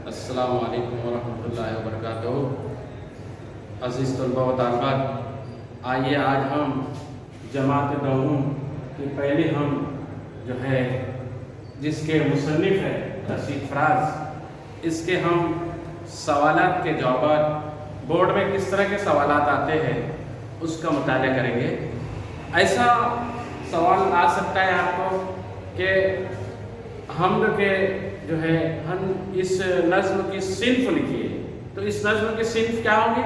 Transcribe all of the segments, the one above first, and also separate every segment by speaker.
Speaker 1: अस्सलामु अलैकुम वरहमतुल्लाहि वबरकातुहू। अज़ीज़ तलबा व तालिबात, आइए आज हम जमात दौम की पहले हम जो है जिसके मुसन्निफ़ है रशीद फराज, इसके हम सवालात के जवाब बोर्ड में किस तरह के सवालात आते हैं उसका मुताला करेंगे। ऐसा सवाल आ सकता है आपको कि हम के जो है हम इस नज़्म की सिन्फ लिखिए, तो इस नज़्म की सिन्फ क्या होगी?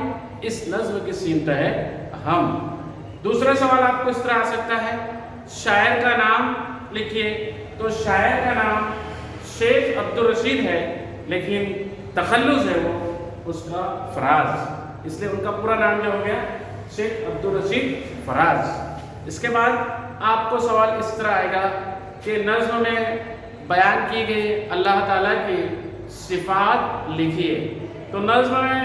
Speaker 1: इस नज़्म की सिन्फ है हम। दूसरा सवाल आपको इस तरह आ सकता है, शायर का नाम लिखिए, तो शायर का नाम शेख अब्दुल रशीद है, लेकिन तखल्लुस है वो उसका फराज, इसलिए उनका पूरा नाम क्या हो गया? शेख अब्दुल रशीद फराज। इसके बाद आपको सवाल इस तरह आएगा कि नज़्म में बयान की गई अल्लाह ताला की सिफ़ात लिखिए, तो नज़्म में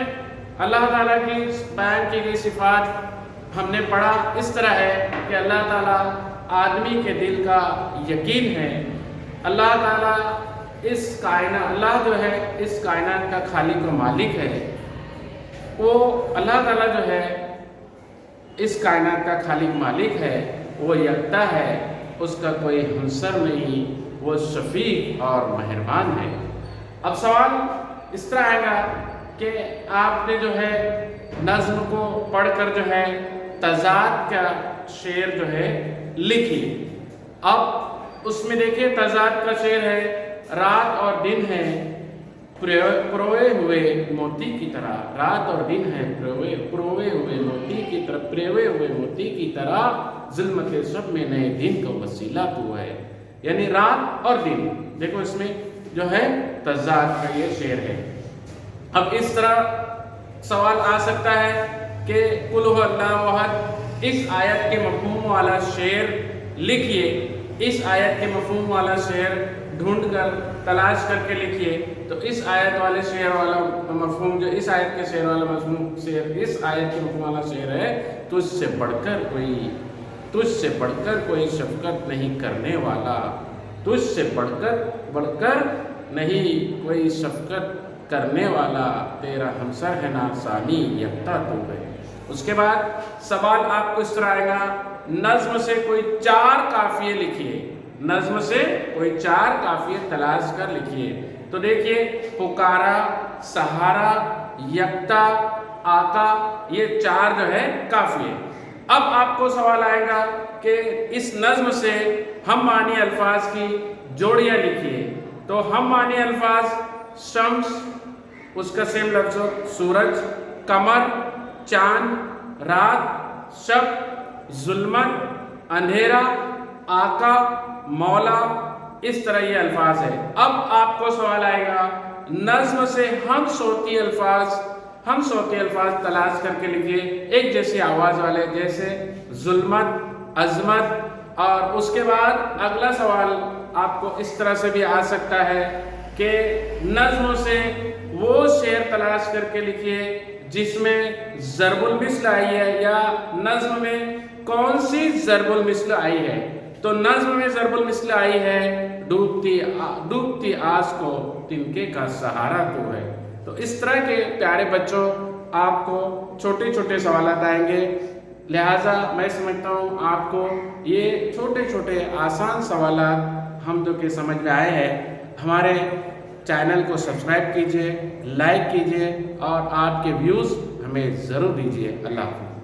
Speaker 1: अल्लाह ताला की बयान की गई सिफ़ात हमने पढ़ा इस तरह है कि अल्लाह ताला आदमी के दिल का यकीन है। अल्लाह ताला अल्लाह जो है इस कायनात का खालिक व मालिक है। वो अल्लाह ताला जो है इस कायनात का खालिक मालिक है, वो यकता है, उसका कोई हमसर नहीं, वो शफीक और मेहरबान है। अब सवाल इस तरह आएगा कि आपने जो है नज़्म को पढ़कर जो है तज़ाद का शेर जो है लिखिए। अब उसमें देखिए तज़ाद का शेर है, रात और दिन है प्रोए हुए मोती की तरह, रात और दिन है प्रोए हुए मोती की तरह, प्रेवे हुए मोती की तरह, ज़ुल्मत सब में नए दिन का वसीला तू है। यानी रात और दिन, देखो इसमें जो है तज़ाद का ये शेर है। अब इस तरह सवाल आ सकता है कि कुल हु अल्लाहु अहद, इस आयत के मफ़हूम वाला शेर लिखिए। इस आयत के मफ़हूम वाला शेर ढूंढ कर तलाश करके लिखिए। तो इस आयत वाले शेर वाला मफ़हूम, जो इस आयत के शेर वाला मफ़हूम शेर, इस आयत के मफ़हूम वाला शेर है, तुझसे बढ़कर कोई शफ़क़त नहीं करने वाला, तुझसे बढ़कर नहीं कोई शफ़क़त करने वाला, तेरा हमसर है ना सानी, यकता तू है। उसके बाद सवाल आपको इस तरह आएगा, नज़्म से कोई 4 काफ़िये लिखिए, नज़्म से कोई 4 काफ़िये तलाश कर लिखिए। तो देखिए पुकारा, सहारा, यकता, आका, ये 4 जो है काफ़िये। अब आपको सवाल आएगा कि इस नज़्म से हम मानी अल्फाज की जोड़ियाँ लिखिए। तो हम मानी अल्फाज शम्स, उसका सेम लफ्ज़ सूरज, कमर, चाँद, रात, शब, जुल्मत, अंधेरा, आका, मौला, इस तरह ये अल्फाज है। अब आपको सवाल आएगा नज़्म से हम सोती अल्फाज तलाश करके लिखिए, एक जैसी आवाज़ वाले, जैसे जुल्मत, अज़मत। और उसके बाद अगला सवाल आपको इस तरह से भी आ सकता है कि नज़्म से वो शेर तलाश करके लिखिए जिसमें ज़रबुल मिस्ल आई है, या नज़्म में कौन सी ज़रबुल मिस्ल आई है। तो नज़्म में ज़रबुल मिस्ल आई है, डूबती आस को तिनके का सहारा तो है। तो इस तरह के प्यारे बच्चों आपको छोटे छोटे सवालात आएंगे, लिहाजा मैं समझता हूँ आपको ये छोटे छोटे आसान सवालात हम जो कि समझ में आए हैं। हमारे चैनल को सब्सक्राइब कीजिए, लाइक कीजिए और आपके व्यूज़ हमें ज़रूर दीजिए। अल्लाह हाफ़िज़।